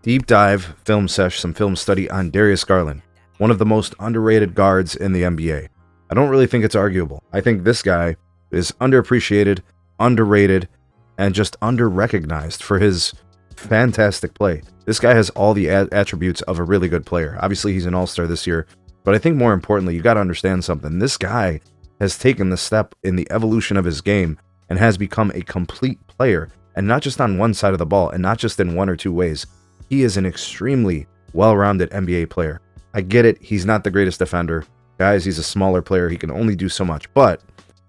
Deep dive film sesh, some film study on Darius Garland, one of the most underrated guards in the NBA. I don't really think it's arguable. I think this guy is underappreciated, underrated, and just underrecognized for his fantastic play. This guy has all the attributes of a really good player. Obviously, he's an all-star this year, but I think more importantly, you got to understand something. This guy has taken the step in the evolution of his game and has become a complete player, and not just on one side of the ball, and not just in one or two ways. He is an extremely well-rounded NBA player. I get it, he's not the greatest defender. Guys, he's a smaller player, he can only do so much, but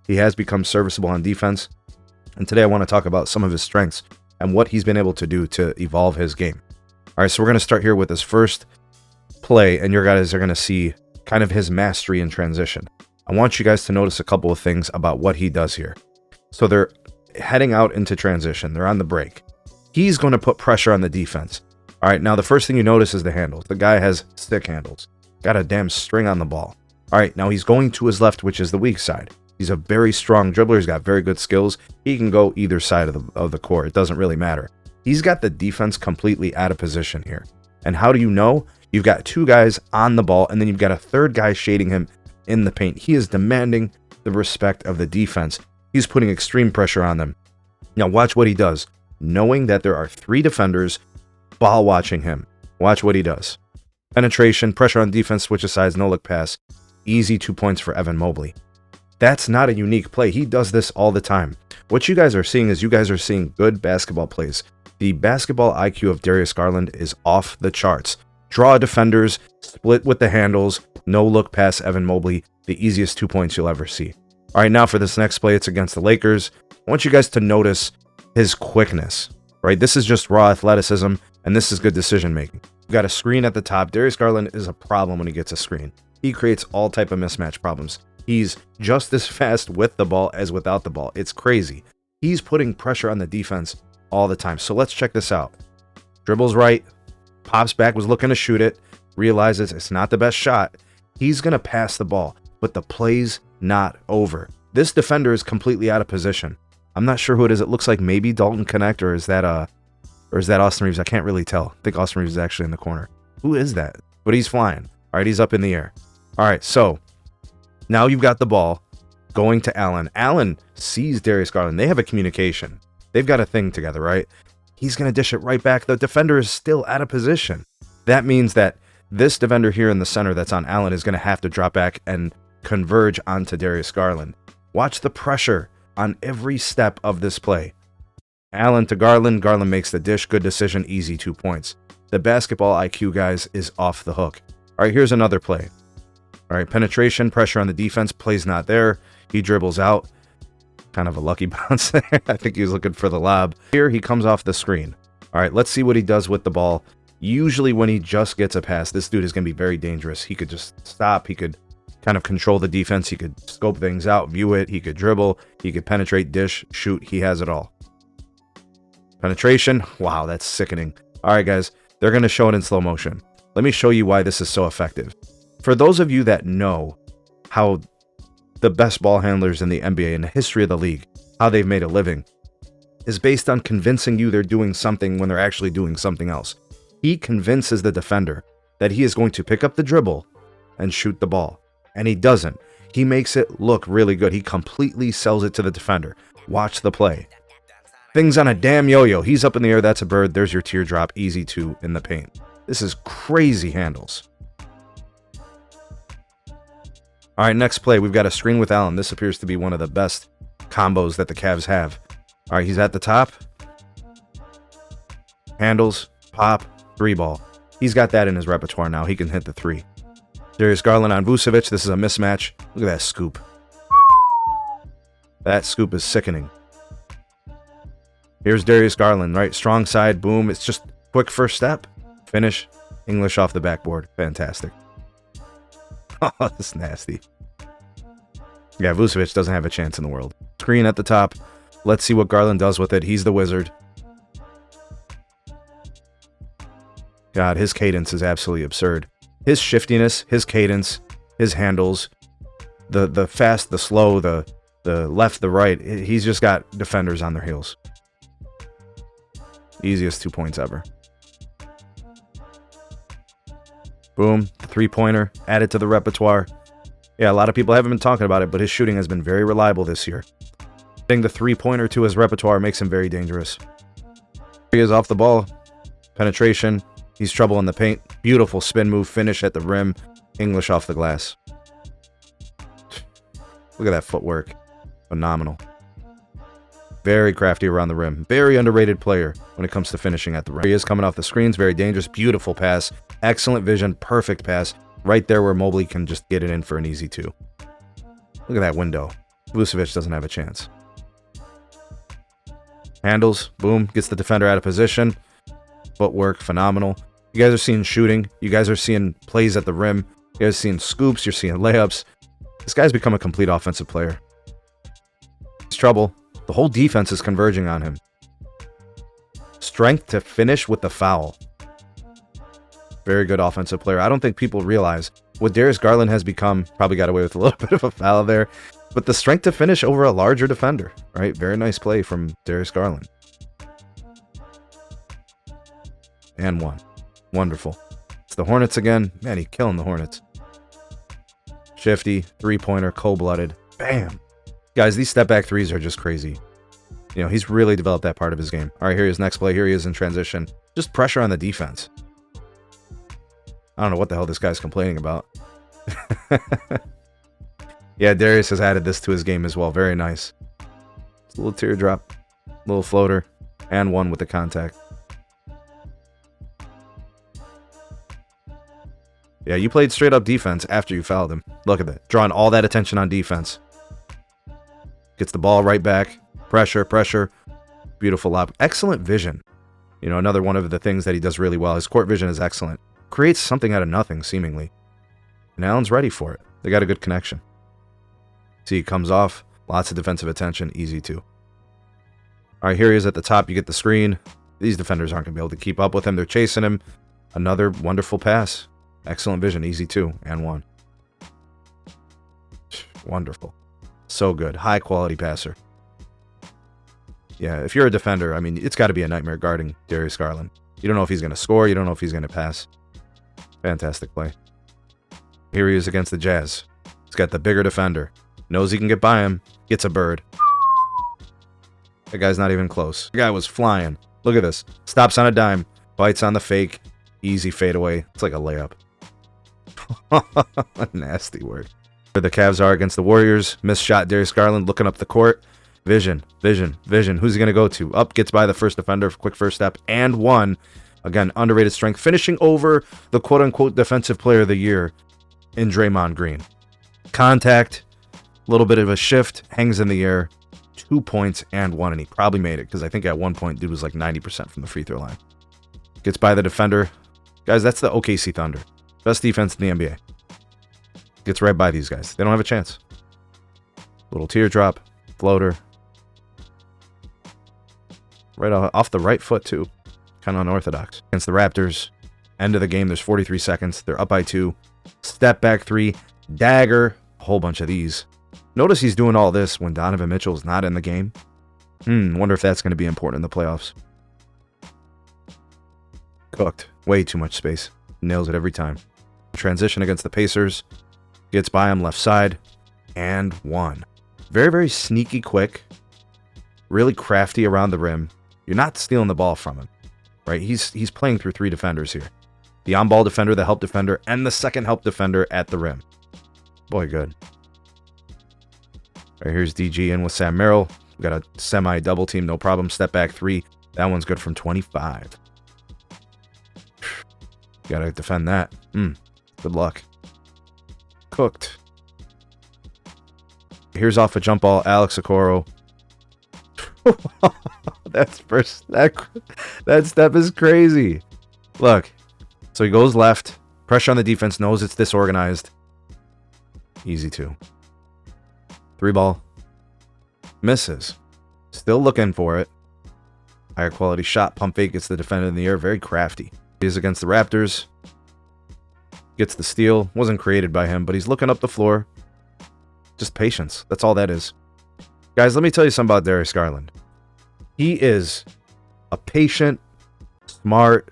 he has become serviceable on defense. And today I want to talk about some of his strengths and what he's been able to do to evolve his game. All right, so we're going to start here with his first play, and your guys are going to see kind of his mastery in transition. I want you guys to notice a couple of things about what he does here. So they're heading out into transition. They're on the break. He's going to put pressure on the defense. All right, now the first thing you notice is the handles. The guy has stick handles. Got a damn string on the ball. All right, now he's going to his left, which is the weak side. He's a very strong dribbler. He's got very good skills. He can go either side of the court. It doesn't really matter. He's got the defense completely out of position here. And how do you know? You've got two guys on the ball, and then you've got a third guy shading him in the paint. He is demanding the respect of the defense. He's putting extreme pressure on them. Now watch what he does. Knowing that there are three defenders ball watching him. Watch what he does. Penetration, pressure on defense, switches sides, no look pass. Easy 2 points for Evan Mobley. That's not a unique play. He does this all the time. What you guys are seeing is you guys are seeing good basketball plays. The basketball IQ of Darius Garland is off the charts. Draw defenders, split with the handles, no look pass Evan Mobley. The easiest 2 points you'll ever see. All right, now for this next play, it's against the Lakers. I want you guys to notice his quickness, right? This is just raw athleticism, and this is good decision making. We've got a screen at the top. Darius Garland is a problem when he gets a screen. He creates all type of mismatch problems. He's just as fast with the ball as without the ball. It's crazy. He's putting pressure on the defense all the time. So let's check this out. Dribbles right, pops back, was looking to shoot it, realizes it's not the best shot. He's going to pass the ball, but the play's not over. This defender is completely out of position. I'm not sure who it is. It looks like maybe Dalton Connect, or is that Austin Reeves? I can't really tell. I think Austin Reeves is actually in the corner. Who is that? But he's flying. All right, he's up in the air. All right, so now you've got the ball going to Allen. Allen sees Darius Garland. They have a communication. They've got a thing together, right? He's going to dish it right back. The defender is still out of position. That means that this defender here in the center that's on Allen is going to have to drop back and converge onto Darius Garland. Watch the pressure on every step of this play. Allen to Garland. Garland makes the dish. Good decision. Easy 2 points. The basketball IQ, guys, is off the hook. All right, here's another play. All right, penetration, pressure on the defense. Play's not there. He dribbles out. Kind of a lucky bounce there. I think he was looking for the lob. Here, he comes off the screen. All right, let's see what he does with the ball. Usually when he just gets a pass, this dude is going to be very dangerous. He could just stop. He could kind of control the defense. He could scope things out, view it. He could dribble. He could penetrate, dish, shoot. He has it all. Penetration. Wow, that's sickening. All right, guys, they're going to show it in slow motion. Let me show you why this is so effective. For those of you that know how the best ball handlers in the NBA and the history of the league, how they've made a living, is based on convincing you they're doing something when they're actually doing something else. He convinces the defender that he is going to pick up the dribble and shoot the ball. And he doesn't. He makes it look really good. He completely sells it to the defender. Watch the play. Things on a damn yo-yo. He's up in the air. That's a bird. There's your teardrop. Easy 2 in the paint. This is crazy handles. All right, next play. We've got a screen with Allen. This appears to be one of the best combos that the Cavs have. All right, he's at the top. Handles, pop, 3-ball. He's got that in his repertoire now. He can hit the 3. Darius Garland on Vucevic. This is a mismatch. Look at that scoop. That scoop is sickening. Here's Darius Garland, right? Strong side, boom. It's just quick first step. Finish. English off the backboard. Fantastic. Oh, that's nasty. Yeah, Vucevic doesn't have a chance in the world. Screen at the top. Let's see what Garland does with it. He's the wizard. God, his cadence is absolutely absurd. His shiftiness, his cadence, his handles, the fast, the slow, the left, the right. He's just got defenders on their heels. Easiest 2 points ever. Boom. The three-pointer added to the repertoire. Yeah, a lot of people haven't been talking about it, but his shooting has been very reliable this year. Adding the three-pointer to his repertoire makes him very dangerous. He is off the ball. Penetration. He's trouble in the paint. Beautiful spin move. Finish at the rim. English off the glass. Look at that footwork. Phenomenal. Very crafty around the rim. Very underrated player when it comes to finishing at the rim. He is coming off the screens. Very dangerous. Beautiful pass. Excellent vision. Perfect pass. Right there where Mobley can just get it in for an easy 2. Look at that window. Vucevic doesn't have a chance. Handles. Boom. Gets the defender out of position. Footwork. Phenomenal. You guys are seeing shooting. You guys are seeing plays at the rim. You guys are seeing scoops. You're seeing layups. This guy's become a complete offensive player. He's trouble. The whole defense is converging on him. Strength to finish with the foul. Very good offensive player. I don't think people realize what Darius Garland has become. Probably got away with a little bit of a foul there. But the strength to finish over a larger defender. Right? Very nice play from Darius Garland. And 1. Wonderful. It's the Hornets again. Man, he's killing the Hornets. Shifty. Three-pointer. Cold-blooded. Bam. Guys, these step-back threes are just crazy. You know, he's really developed that part of his game. All right, here he is next play. Here he is in transition. Just pressure on the defense. I don't know what the hell this guy's complaining about. Yeah, Darius has added this to his game as well. Very nice. It's a little teardrop. Little floater. And 1 with the contact. Yeah, you played straight up defense after you fouled him. Look at that. Drawing all that attention on defense. Gets the ball right back. Pressure, pressure. Beautiful lob. Excellent vision. You know, another one of the things that he does really well. His court vision is excellent. Creates something out of nothing, seemingly. And Allen's ready for it. They got a good connection. See, he comes off. Lots of defensive attention. Easy 2. All right, here he is at the top. You get the screen. These defenders aren't going to be able to keep up with him. They're chasing him. Another wonderful pass. Excellent vision. Easy 2 and 1. Wonderful. So good. High quality passer. Yeah, if you're a defender, I mean, it's got to be a nightmare guarding Darius Garland. You don't know if he's going to score. You don't know if he's going to pass. Fantastic play. Here he is against the Jazz. He's got the bigger defender. Knows he can get by him. Gets a bird. That guy's not even close. The guy was flying. Look at this. Stops on a dime. Bites on the fake. Easy fadeaway. It's like a layup. Nasty word. Where the Cavs are against the Warriors. Missed shot. Darius Garland looking up the court. Vision. Vision. Vision. Who's he going to go to? Up. Gets by the first defender. Quick first step. And 1. Again, underrated strength. Finishing over the quote-unquote defensive player of the year in Draymond Green. Contact. A little bit of a shift. Hangs in the air. 2 points and 1. And he probably made it because I think at one point dude was like 90% from the free throw line. Gets by the defender. Guys, that's the OKC Thunder. Best defense in the NBA. Gets right by these guys. They don't have a chance. Little teardrop. Floater. Right off the right foot, too. Kind of unorthodox. Against the Raptors. End of the game. There's 43 seconds. They're up by 2. Step back 3. Dagger. A whole bunch of these. Notice he's doing all this when Donovan Mitchell's not in the game. Wonder if that's going to be important in the playoffs. Cooked. Way too much space. Nails it every time. Transition against the Pacers. Gets by him left side. And 1. Very, very sneaky quick. Really crafty around the rim. You're not stealing the ball from him. Right? He's playing through 3 defenders here. The on-ball defender, the help defender, and the second help defender at the rim. Boy, good. All right, here's DG in with Sam Merrill. We got a semi-double team, no problem. Step back 3. That one's good from 25. Gotta defend that. Good luck. Cooked. Here's off a jump ball, Alex Okoro. That step is crazy. Look. So he goes left. Pressure on the defense. Knows it's disorganized. Easy 2. 3 ball. Misses. Still looking for it. Higher quality shot. Pump fake. Gets the defender in the air. Very crafty. He's against the Raptors. Gets the steal. Wasn't created by him, but he's looking up the floor. Just patience. That's all that is. Guys, let me tell you something about Darius Garland. He is a patient, smart,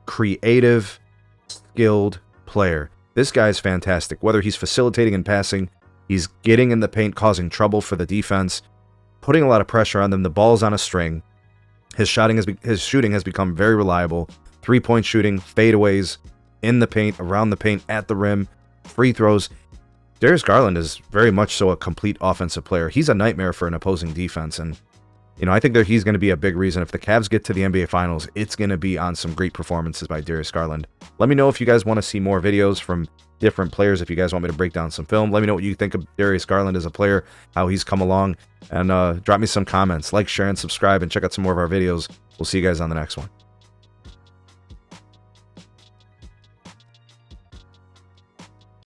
creative, skilled player. This guy's fantastic. Whether he's facilitating and passing, he's getting in the paint, causing trouble for the defense, putting a lot of pressure on them. The ball's on a string. His shooting has become very reliable. Three-point shooting, fadeaways, in the paint, around the paint, at the rim, free throws. Darius Garland is very much so a complete offensive player. He's a nightmare for an opposing defense, and I think that he's going to be a big reason. If the Cavs get to the NBA Finals, it's going to be on some great performances by Darius Garland. Let me know if you guys want to see more videos from different players, if you guys want me to break down some film. Let me know what you think of Darius Garland as a player, how he's come along, and drop me some comments. Like, share, and subscribe, and check out some more of our videos. We'll see you guys on the next one.